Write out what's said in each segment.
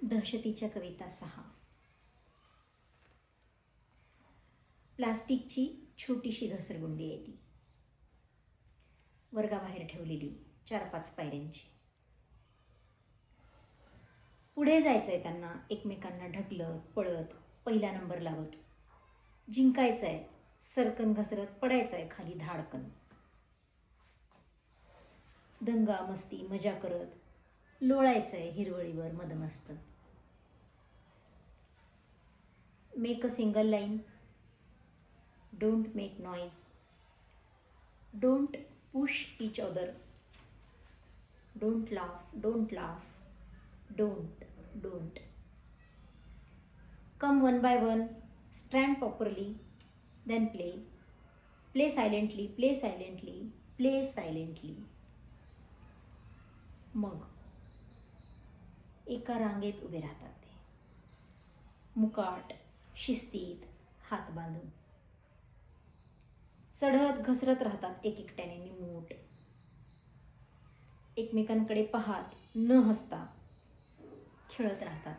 दहशतीच्या कविता 6. प्लास्टिकची छोटीशी घसरगुंडी आहे ती, वर्गाबाहेर ठेवलेली 4-5 पायऱ्यांची. पुढे जायचंय त्यांना, एकमेकांना ढकलत पळत, पहिला नंबर लावत. जिंकायचंय, सरकन घसरत पडायचंय खाली धाडकन. दंगा मस्ती मजा करत लोळायचंय हिरवळीवर मदमस्त. Make a single line, don't make noise, don't push each other, don't laugh, don't. Come one by one, stand properly, then play. Play silently, play silently. मग एका रांगेत उभे राहतात ते, मुकाट शिस्तीत हात बांधून. चढत घसरत राहतात एकट्याने निमूट, एकमेकांकडे पाहत न हसता खेळत राहतात.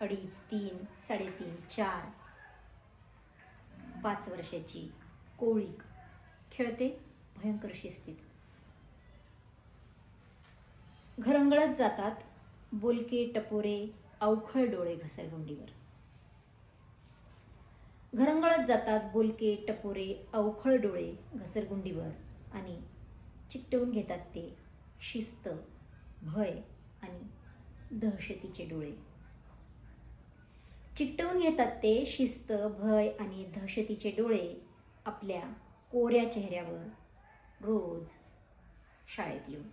2.5, 3, 3.5, 4, 5 वर्षाची कोळीक खेळते भयंकर शिस्तीत. घरंगळत जातात बोलके टपोरे अवखळ डोळे घसरगुंडीवर. घरंगळत जातात बोलके टपोरे अवखळ डोळे घसरगुंडीवर आणि चिकटवून घेतात ते शिस्त, भय आणि दहशतीचे डोळे. चिकटवून घेतात ते शिस्त, भय आणि दहशतीचे डोळे आपल्या कोऱ्या चेहऱ्यावर रोज शाळेत येऊन.